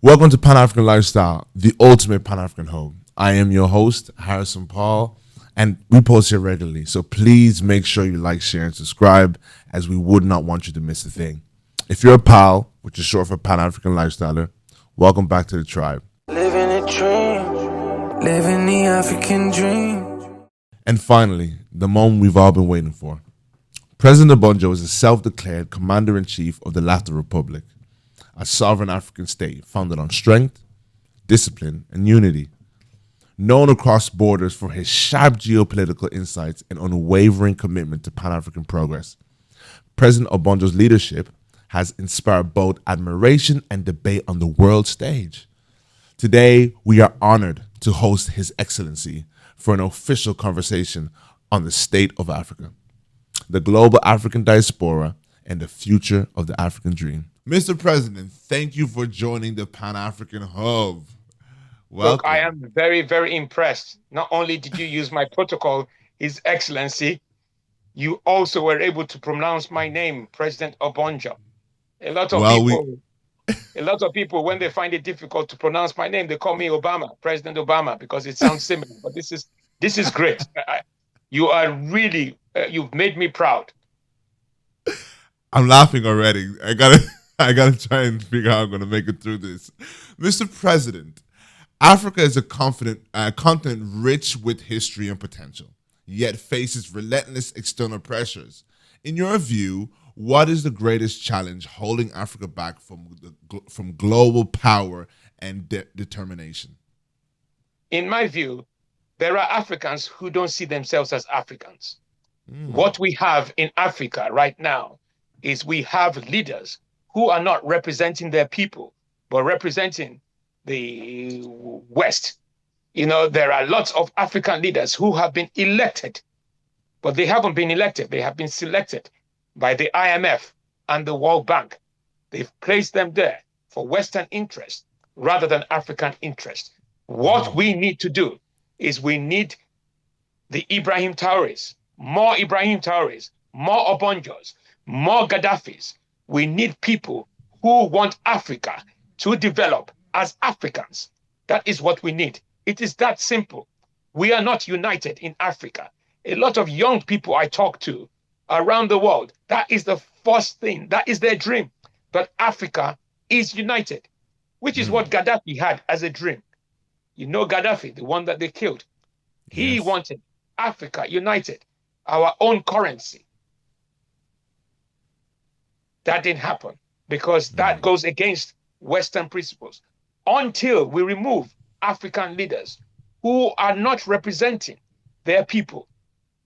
Welcome to Pan-African Lifestyle, the ultimate Pan-African home. I am your host, Harrison Paul, and we post here regularly. So please make sure you like, share, and subscribe, as we would not want you to miss a thing. If you're a PAL, which is short for Pan-African Lifestyler, welcome back to the tribe. Living a dream, living the African dream. And finally, the moment we've all been waiting for. President Obonjo is a self-declared commander-in-chief of the Lafta Republic, a sovereign African state founded on strength, discipline, and unity. Known across borders for his sharp geopolitical insights and unwavering commitment to Pan-African progress, President Obonjo's leadership has inspired both admiration and debate on the world stage. Today, we are honored to host His Excellency for an official conversation on the state of Africa, the global African diaspora, and the future of the African dream. Mr. President, thank you for joining the Pan-African Hub. Welcome. Look, I am very, very impressed. Not only did you use my protocol, His Excellency, you also were able to pronounce my name, President Obonjo. A lot of people, when they find it difficult to pronounce my name, they call me Obama, President Obama, because it sounds similar. But this is great. You are really, you've made me proud. I'm laughing already. I gotta try and figure out how I'm gonna make it through this. Mr. President, Africa is a continent rich with history and potential, yet faces relentless external pressures. In your view, what is the greatest challenge holding Africa back from global power and determination? In my view, there are Africans who don't see themselves as Africans. What we have in Africa right now is we have leaders who are not representing their people, but representing the West. You know, there are lots of African leaders who have been elected, but they haven't been elected. They have been selected by the IMF and the World Bank. They've placed them there for Western interest rather than African interest. What we need to do is we need the Ibrahim Traorés, more Obonjos, more Gaddafis. We need people who want Africa to develop as Africans. That is what we need. It is that simple. We are not united in Africa. A lot of young people I talk to around the world, that is the first thing. That is their dream. But Africa is united, which is what Gaddafi had as a dream. You know Gaddafi, the one that they killed. He wanted Africa united, our own currency. That didn't happen because that goes against Western principles. Until we remove African leaders who are not representing their people,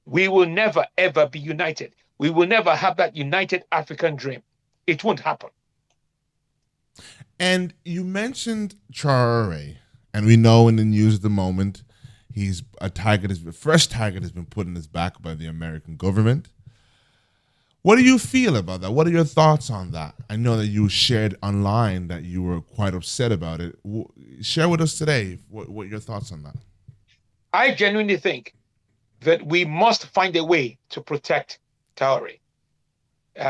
we will never, ever be united. We will never have that united African dream. It won't happen. And you mentioned Traoré, and we know in the news at the moment, a fresh target has been put in his back by the American government. What do you feel about that? What are your thoughts on that? I know that you shared online that you were quite upset about it. Share with us today what your thoughts on that. I genuinely think that we must find a way to protect Traoré.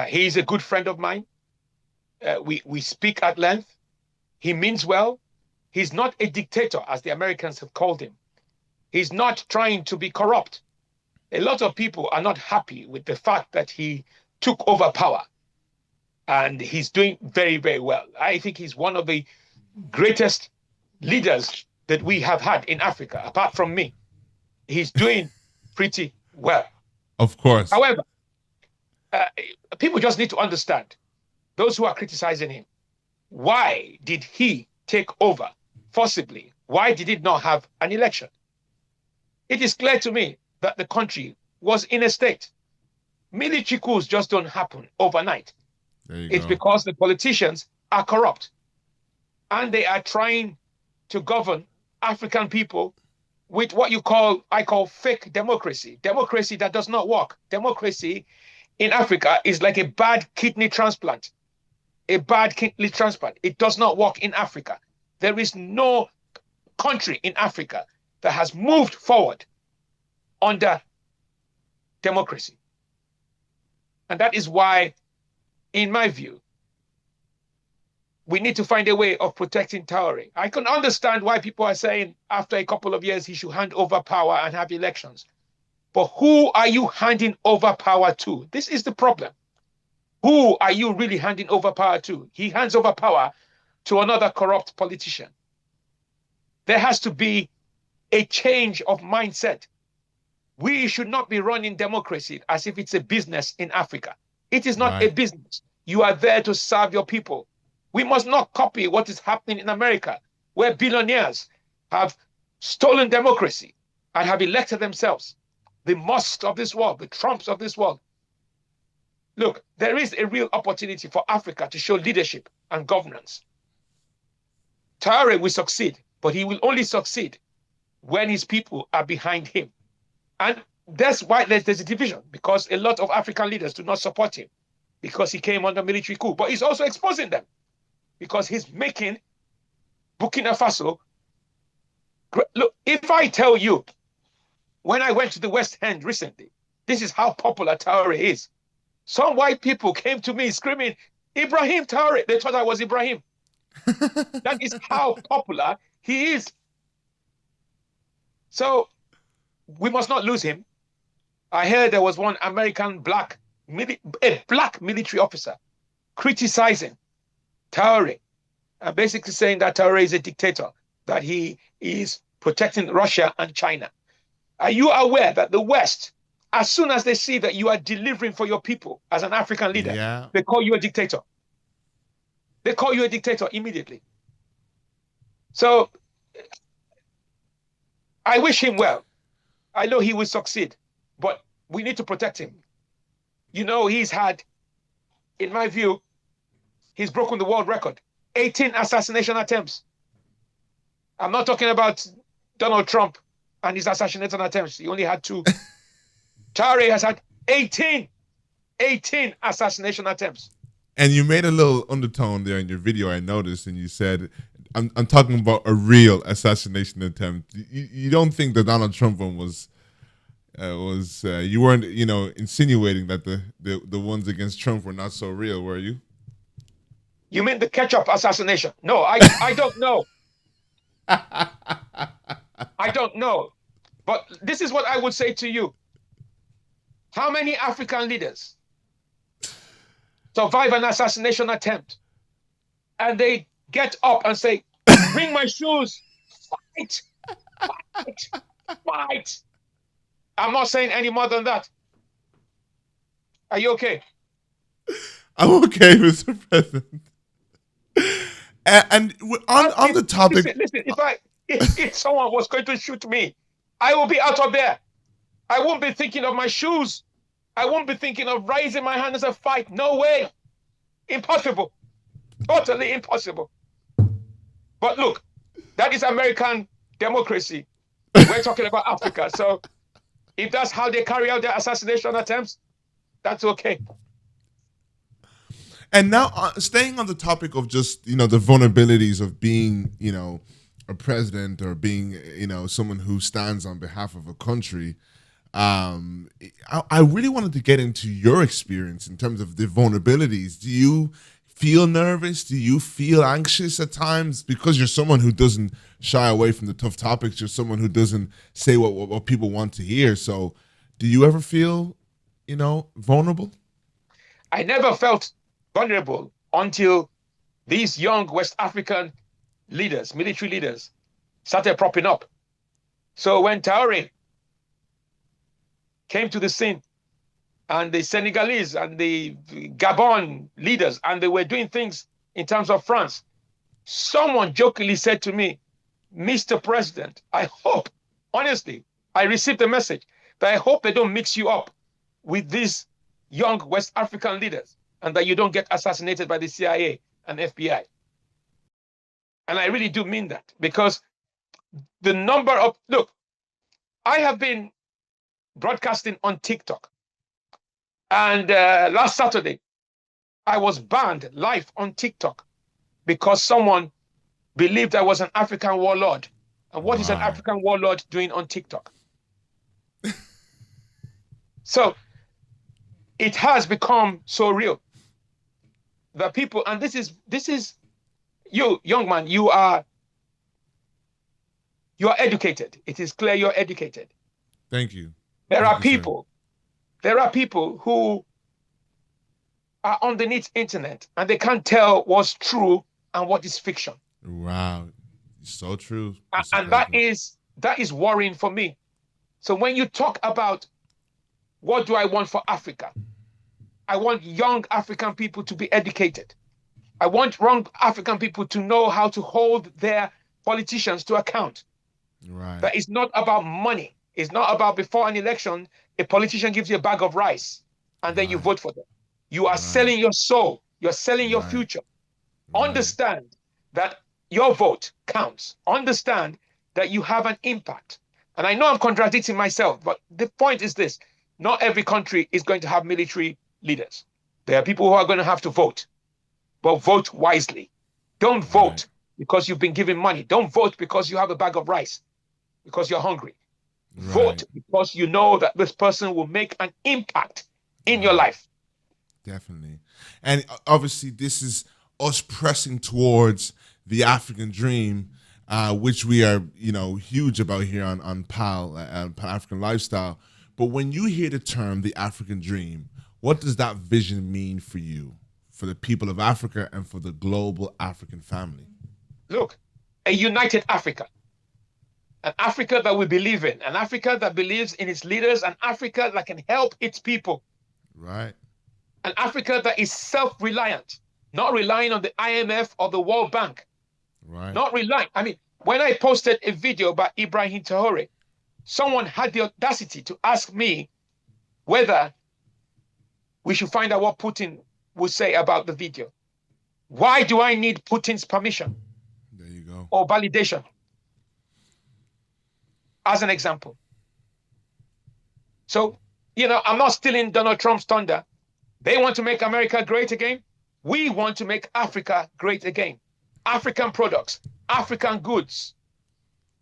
He's a good friend of mine. We speak at length. He means well. He's not a dictator, as the Americans have called him. He's not trying to be corrupt. A lot of people are not happy with the fact that he took over power, and he's doing very, very well. I think he's one of the greatest leaders that we have had in Africa, apart from me. He's doing pretty well. Of course. However, people just need to understand, those who are criticizing him, why did he take over forcibly? Why did it not have an election? It is clear to me that the country was in a state. Military coups just don't happen overnight. It's because the politicians are corrupt and they are trying to govern African people with what I call fake democracy. Democracy that does not work. Democracy in Africa is like a bad kidney transplant. A bad kidney transplant. It does not work in Africa. There is no country in Africa that has moved forward under democracy. And that is why, in my view, we need to find a way of protecting Traore. I can understand why people are saying after a couple of years he should hand over power and have elections. But who are you handing over power to? This is the problem. Who are you really handing over power to? He hands over power to another corrupt politician. There has to be a change of mindset. We should not be running democracy as if it's a business in Africa. It is not a business. You are there to serve your people. We must not copy what is happening in America, where billionaires have stolen democracy and have elected themselves. The Musks of this world, the Trumps of this world. Look, there is a real opportunity for Africa to show leadership and governance. Traore will succeed, but he will only succeed when his people are behind him. And that's why there's a division, because a lot of African leaders do not support him because he came under military coup. But he's also exposing them because he's making Burkina Faso. Look, if I tell you, when I went to the West End recently, this is how popular Traore is. Some white people came to me screaming, Ibrahim Traore. They thought I was Ibrahim. That is how popular he is. So we must not lose him. I heard there was one American black military officer criticizing Traore and basically saying that Traore is a dictator, that he is protecting Russia and China. Are you aware that the West, as soon as they see that you are delivering for your people as an African leader, they call you a dictator. They call you a dictator immediately. So I wish him well. I know he will succeed, but we need to protect him. You know, he's had, in my view, he's broken the world record. 18 assassination attempts. I'm not talking about Donald Trump and his assassination attempts. He only had 2. Traore has had 18 assassination attempts. And you made a little undertone there in your video, I noticed, and you said, I'm talking about a real assassination attempt. You don't think the Donald Trump one was you weren't, insinuating that the ones against Trump were not so real, were you? You mean the ketchup assassination? No, I don't know. I don't know. But this is what I would say to you. How many African leaders survive an assassination attempt and they get up and say, bring my shoes, fight, fight, fight. I'm not saying any more than that. Are you okay? I'm okay, Mr. President. And on the topic... Listen, if someone was going to shoot me, I will be out of there. I won't be thinking of my shoes. I won't be thinking of raising my hand as a fight. No way. Impossible. Totally impossible. But look, that is American democracy. We're talking about Africa. So if that's how they carry out their assassination attempts, that's okay. And now, staying on the topic of just, the vulnerabilities of being, a president or being, someone who stands on behalf of a country, I really wanted to get into your experience in terms of the vulnerabilities. Do you feel nervous? Do you feel anxious at times? Because you're someone who doesn't shy away from the tough topics. You're someone who doesn't say what people want to hear. So do you ever feel, vulnerable? I never felt vulnerable until these young West African leaders, military leaders, started propping up. So when Traore came to the scene, and the Senegalese and the Gabon leaders, and they were doing things in terms of France, someone jokingly said to me, Mr. President, I hope, honestly, I received a message that I hope they don't mix you up with these young West African leaders and that you don't get assassinated by the CIA and FBI. And I really do mean that, because the number of, look, I have been broadcasting on TikTok. And last Saturday, I was banned live on TikTok because someone believed I was an African warlord. And what is an African warlord doing on TikTok? So it has become so real that people, and this is you, young man, you are educated. It is clear you're educated. Thank you. There Thank are you, sir. people who are underneath internet and they can't tell what's true and what is fiction. Wow. So true. And that is worrying for me. So when you talk about what do I want for Africa? I want young African people to be educated. I want young African people to know how to hold their politicians to account. Right. That is not about money. It's not about before an election, a politician gives you a bag of rice and then you vote for them. You are selling your soul. You're selling your future. Understand that your vote counts. Understand that you have an impact. And I know I'm contradicting myself, but the point is this. Not every country is going to have military leaders. There are people who are going to have to vote, but vote wisely. Don't vote because you've been given money. Don't vote because you have a bag of rice, because you're hungry. Vote because you know that this person will make an impact in your life. Definitely. And obviously this is us pressing towards the African dream, which we are, huge about here on Pan-African Lifestyle. But when you hear the term the African dream, what does that vision mean for you, for the people of Africa, and for the global African family? Look, a united Africa. An Africa that we believe in, an Africa that believes in its leaders, an Africa that can help its people. Right. An Africa that is self-reliant, not relying on the IMF or the World Bank. Right. Not relying. I mean, when I posted a video by Ibrahim Traoré, someone had the audacity to ask me whether we should find out what Putin would say about the video. Why do I need Putin's permission? There you go. Or validation? As an example. So, I'm not stealing Donald Trump's thunder. They want to make America great again. We want to make Africa great again. African products, African goods,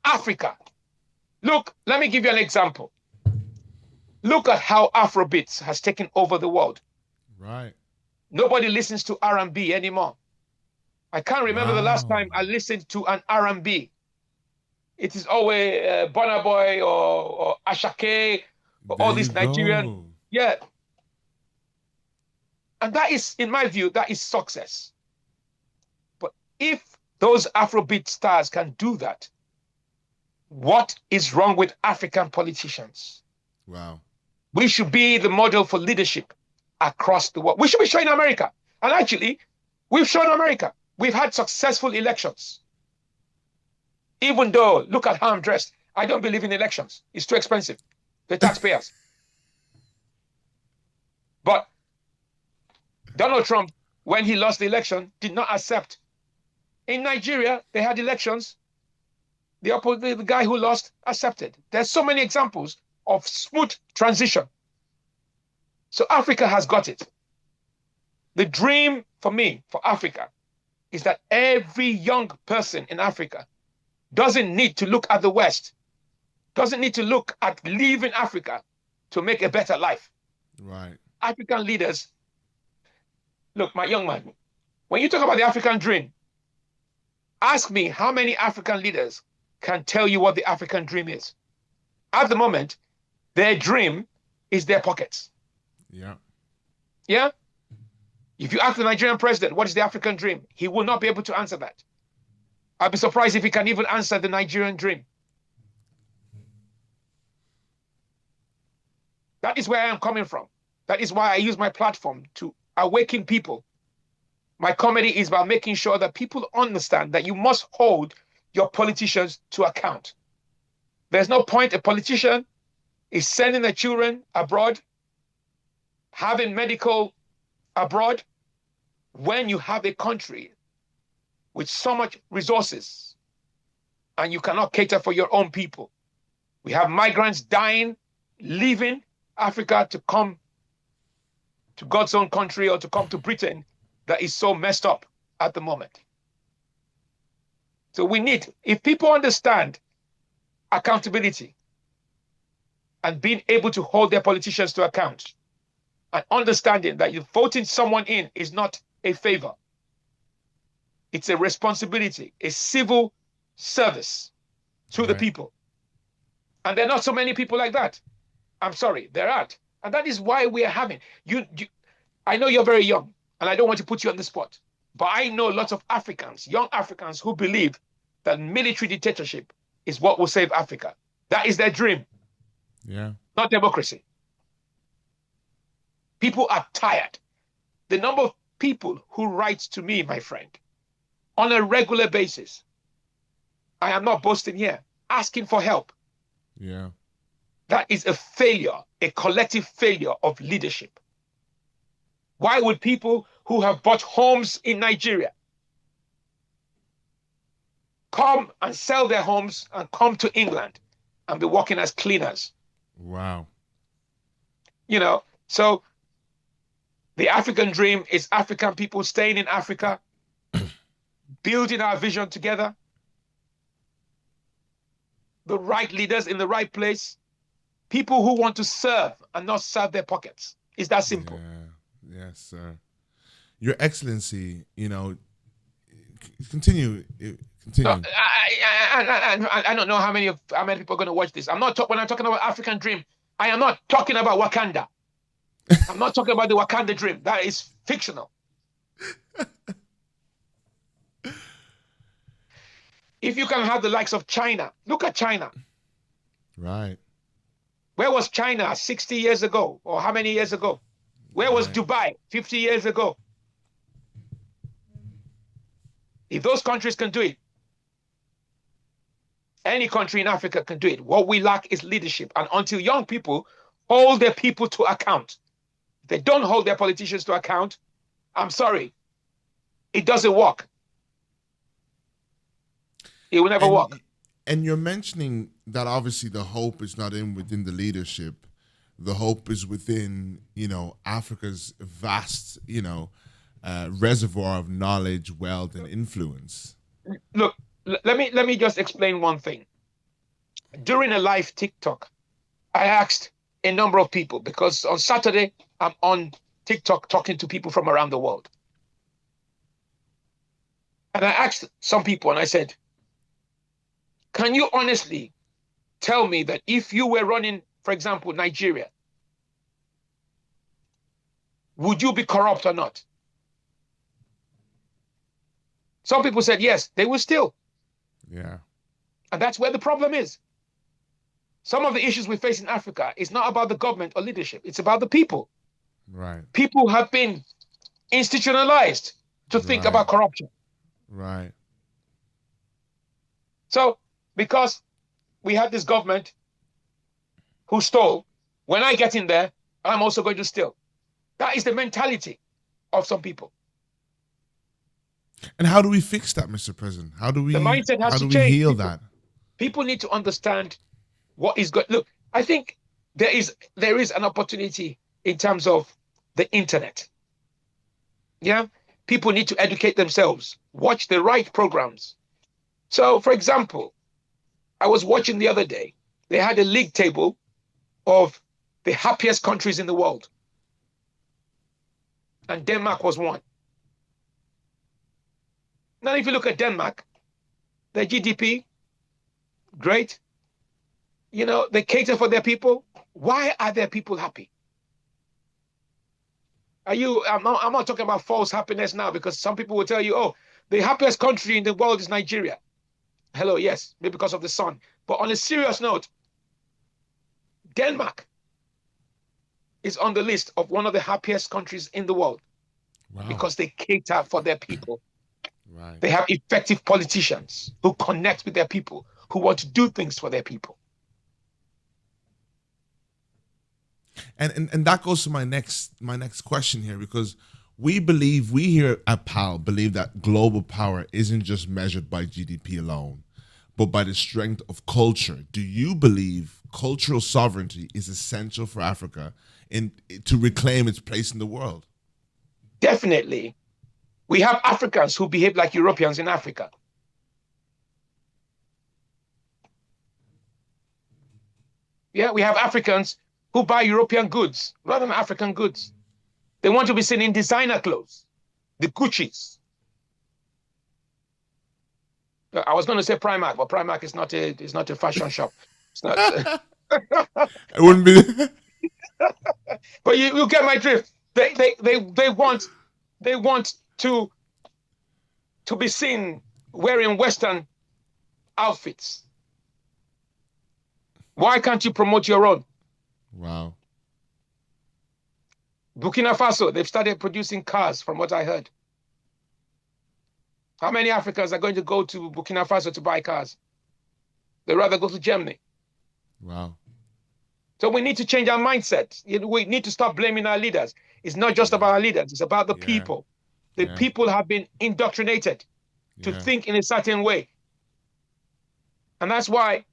Africa. Look, let me give you an example. Look at how Afrobeats has taken over the world. Right. Nobody listens to R&B anymore. I can't remember the last time I listened to an R&B. It is always Burna Boy or Ashake or all these Nigerian. Yeah. And that is, in my view, that is success. But if those Afrobeat stars can do that, what is wrong with African politicians? Wow. We should be the model for leadership across the world. We should be showing America. And actually, we've shown America. We've had successful elections. Even though, look at how I'm dressed. I don't believe in elections. It's too expensive. The taxpayers. But Donald Trump, when he lost the election, did not accept. In Nigeria, they had elections. The guy who lost accepted. There's so many examples of smooth transition. So Africa has got it. The dream for me, for Africa, is that every young person in Africa doesn't need to look at the West, doesn't need to look at leaving Africa to make a better life. Right. African leaders, look, my young man, when you talk about the African dream, ask me how many African leaders can tell you what the African dream is. At the moment, their dream is their pockets. Yeah. Yeah? If you ask the Nigerian president, what is the African dream? He will not be able to answer that. I'd be surprised if he can even answer the Nigerian dream. That is where I am coming from. That is why I use my platform to awaken people. My comedy is about making sure that people understand that you must hold your politicians to account. There's no point a politician is sending their children abroad, having medical abroad, when you have a country with so much resources and you cannot cater for your own people. We have migrants dying, leaving Africa to come to God's own country or to come to Britain that is so messed up at the moment. So we need, if people understand accountability and being able to hold their politicians to account and understanding that you voting someone in is not a favor. It's a responsibility, a civil service to the people. And there are not so many people like that. I'm sorry, there aren't. And that is why we are having I know you're very young, and I don't want to put you on the spot, but I know lots of Africans, young Africans, who believe that military dictatorship is what will save Africa. That is their dream. Yeah. Not democracy. People are tired. The number of people who write to me, my friend, on a regular basis, I am not boasting here, asking for help. Yeah. That is a failure, a collective failure of leadership. Why would people who have bought homes in Nigeria come and sell their homes and come to England and be working as cleaners? Wow. You know, so the African dream is African people staying in Africa, building our vision together, the right leaders in the right place, people who want to serve and not serve their pockets. It's that simple. Yeah. Yes, sir. Your Excellency, you know, continue. No, I don't know how many people are going to watch this. When I'm talking about African dream, I am not talking about Wakanda. I'm not talking about the Wakanda dream. That is fictional. If you can have the likes of China, look at China. Right. Where was China 60 years ago? Or how many years ago? Where was Dubai 50 years ago? If those countries can do it, any country in Africa can do it. What we lack is leadership. And until young people hold their people to account, if they don't hold their politicians to account, I'm sorry, it doesn't work. It will never work. And you're mentioning that obviously the hope is not within the leadership. The hope is within, you know, Africa's vast, you know, reservoir of knowledge, wealth, and influence. Look, let me just explain one thing. During a live TikTok, I asked a number of people, because on Saturday I'm on TikTok talking to people from around the world. And I asked some people and I said, can you honestly tell me that if you were running, for example, Nigeria, would you be corrupt or not? Some people said yes, they will still. Yeah. And that's where the problem is. Some of the issues we face in Africa is not about the government or leadership. It's about the people. Right. People have been institutionalized to think about corruption. Right. So, because we have this government who stole, when I get in there, I'm also going to steal. That is the mentality of some people. And how do we fix that, Mr. President? How do we, the mindset has to we change. heal that? People need to understand what is good. Look, I think there is an opportunity in terms of the internet. Yeah, people need to educate themselves, watch the right programs. So, for example, I was watching the other day, they had a league table of the happiest countries in the world. And Denmark was one. Now, if you look at Denmark, their GDP, great. You know, they cater for their people. Why are their people happy? I'm not talking about false happiness now, because some people will tell you, oh, the happiest country in the world is Nigeria. Hello, yes, maybe because of the sun. But on a serious note, Denmark is on the list of one of the happiest countries in the world. Wow. Because they cater for their people. Right. They have effective politicians who connect with their people, who want to do things for their people. And that goes to my next question here, because we here at PAL believe that global power isn't just measured by GDP alone, but by the strength of culture. Do you believe cultural sovereignty is essential for Africa to reclaim its place in the world? Definitely. We have Africans who behave like Europeans in Africa. Yeah, we have Africans who buy European goods rather than African goods. They want to be seen in designer clothes, the Gucci's. I was going to say Primark, but Primark is not a fashion shop. It's not. It wouldn't be. But you get my drift. They want to be seen wearing Western outfits. Why can't you promote your own? Wow. Burkina Faso, they've started producing cars, from what I heard. How many Africans are going to go to Burkina Faso to buy cars? They'd rather go to Germany. Wow. So we need to change our mindset. We need to stop blaming our leaders. It's not just about our leaders, it's about the people. The people have been indoctrinated to think in a certain way. And that's why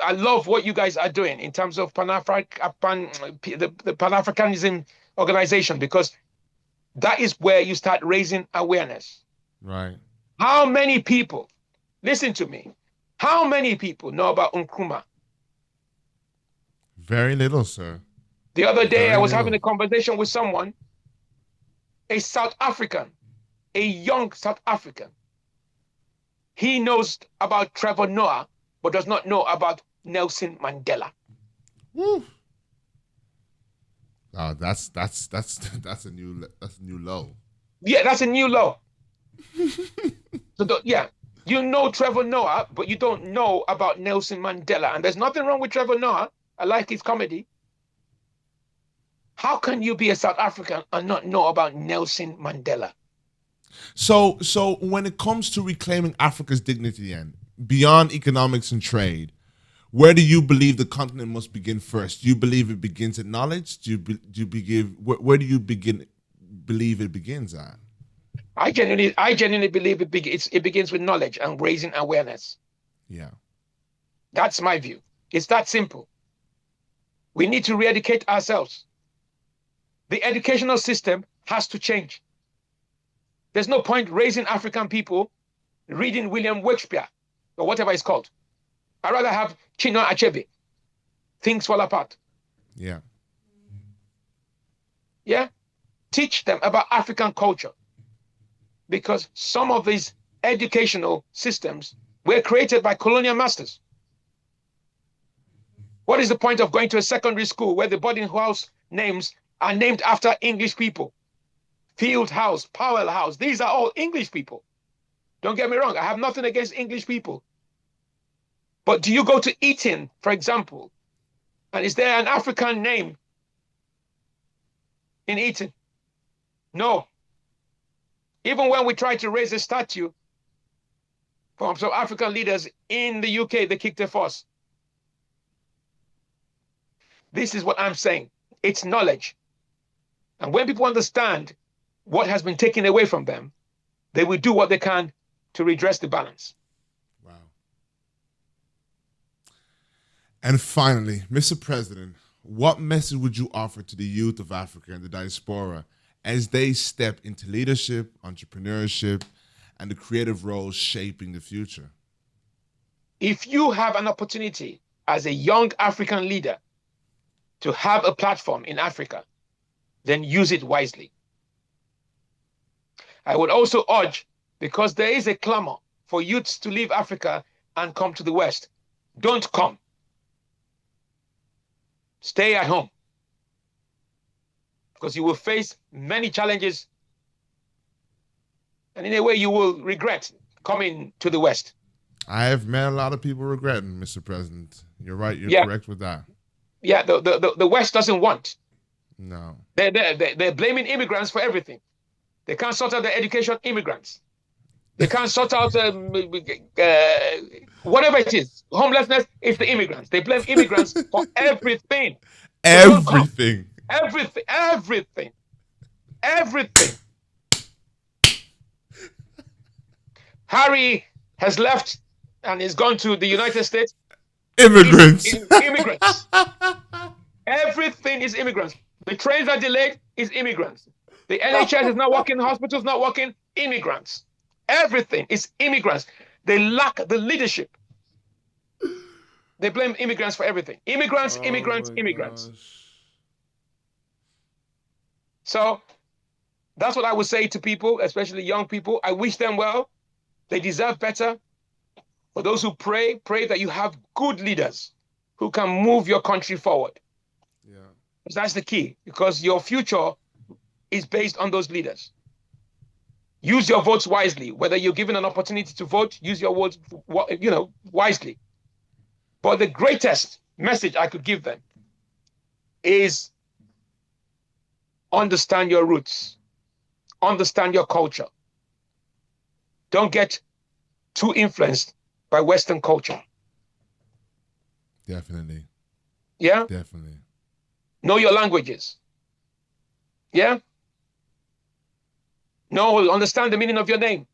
I love what you guys are doing in terms of the Pan-Africanism organization, because that is where you start raising awareness. Right. How many people, listen to me, how many people know about Nkrumah? Very little, sir. The other day, I was having a conversation with someone, a South African, a young South African. He knows about Trevor Noah, but does not know about Nelson Mandela. Woo. Oh, that's a new low. Yeah, that's a new low. So you know Trevor Noah, but you don't know about Nelson Mandela. And there's nothing wrong with Trevor Noah. I like his comedy. How can you be a South African and not know about Nelson Mandela? So when it comes to reclaiming Africa's dignity and beyond economics and trade, where do you believe the continent must begin first? Do you believe it begins at knowledge? Where do you believe it begins at? I genuinely believe it begins with knowledge and raising awareness. Yeah. That's my view. It's that simple. We need to re-educate ourselves. The educational system has to change. There's no point raising African people reading William Shakespeare or whatever it's called. I'd rather have Chinua Achebe. Things fall apart. Yeah. Yeah? Teach them about African culture. Because some of these educational systems were created by colonial masters. What is the point of going to a secondary school where the boarding house names are named after English people? Field House, Powell House, these are all English people. Don't get me wrong, I have nothing against English people. But do you go to Eton, for example, and is there an African name in Eton? No. Even when we tried to raise a statue from some African leaders in the UK, they kicked a fuss. This is what I'm saying. It's knowledge. And when people understand what has been taken away from them, they will do what they can to redress the balance. Wow. And finally, Mr. President, what message would you offer to the youth of Africa and the diaspora as they step into leadership, entrepreneurship, and the creative roles shaping the future? If you have an opportunity as a young African leader to have a platform in Africa, then use it wisely. I would also urge, because there is a clamor for youths to leave Africa and come to the West, don't come. Stay at home. Because you will face many challenges. And in a way, you will regret coming to the West. I have met a lot of people regretting, Mr. President. You're right. You're correct with that. Yeah, the West doesn't want. No. They're blaming immigrants for everything. They can't sort out the education immigrants. They can't sort out whatever it is. Homelessness is the immigrants. They blame immigrants for everything. Everything. Everything. Harry has left and is gone to the United States. Immigrants. Immigrants. Everything is immigrants. The trains are delayed, is immigrants. The NHS is not working, the hospital's not working, immigrants. Everything is immigrants. They lack the leadership. They blame immigrants for everything. Immigrants. Gosh. So that's what I would say to people, especially young people. I wish them well. They deserve better. For those who pray, pray that you have good leaders who can move your country forward. Yeah. That's the key, because your future is based on those leaders. Use your votes wisely. Whether you're given an opportunity to vote, use your votes, wisely. But the greatest message I could give them is understand your roots, understand your culture. Don't get too influenced by Western culture. Definitely. Yeah? Definitely. Know your languages. Yeah? Understand the meaning of your name.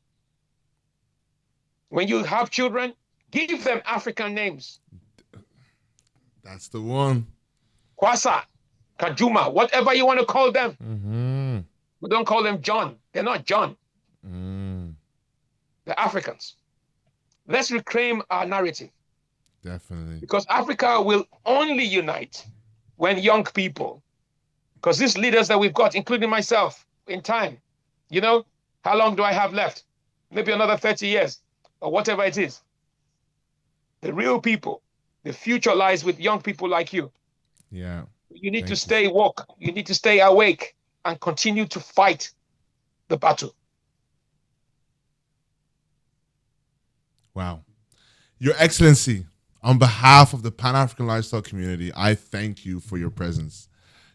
When you have children, give them African names. That's the one. Kwasa, Kajuma, whatever you want to call them. Mm-hmm. We don't call them John. They're not John. Mm. They're Africans. Let's reclaim our narrative. Definitely. Because Africa will only unite when young people, because these leaders that we've got, including myself, in time, how long do I have left? Maybe another 30 years or whatever it is. The real people, the future lies with young people like you. Yeah. You need to stay woke. You need to stay awake and continue to fight the battle. Wow. Your Excellency, on behalf of the Pan-African Lifestyle community, I thank you for your presence,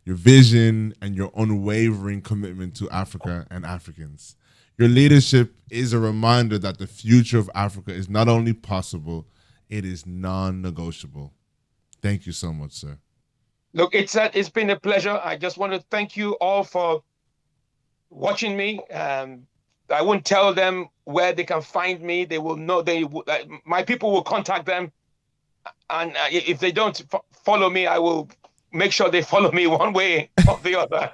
your vision, and your unwavering commitment to Africa and Africans. Your leadership is a reminder that the future of Africa is not only possible, it is non-negotiable. Thank you so much, sir. Look, it's been a pleasure. I just want to thank you all for watching me. I won't tell them where they can find me. They will know. My people will contact them, and if they don't follow me, I will make sure they follow me one way or the other.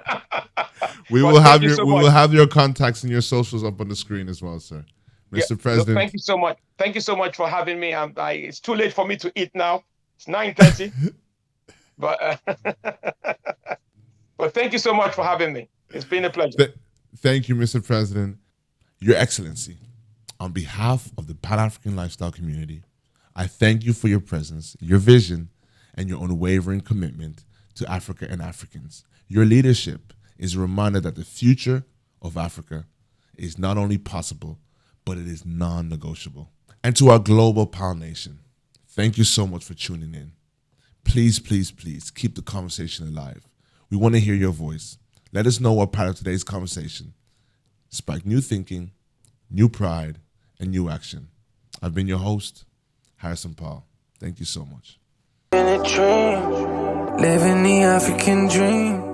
We will have your contacts and your socials up on the screen as well, sir. Mr. President. Look, thank you so much. Thank you so much for having me. It's too late for me to eat now. It's 9:30. But thank you so much for having me. It's been a pleasure. Thank you, Mr. President. Your Excellency, on behalf of the Pan-African Lifestyle community, I thank you for your presence, your vision, and your unwavering commitment to Africa and Africans. Your leadership is a reminder that the future of Africa is not only possible, but it is non-negotiable. And to our global Pal Nation, thank you so much for tuning in. Please, please, please keep the conversation alive. We want to hear your voice. Let us know what part of today's conversation sparked new thinking, new pride, and new action. I've been your host, Harrison Paul. Thank you so much. In a dream, living the African dream.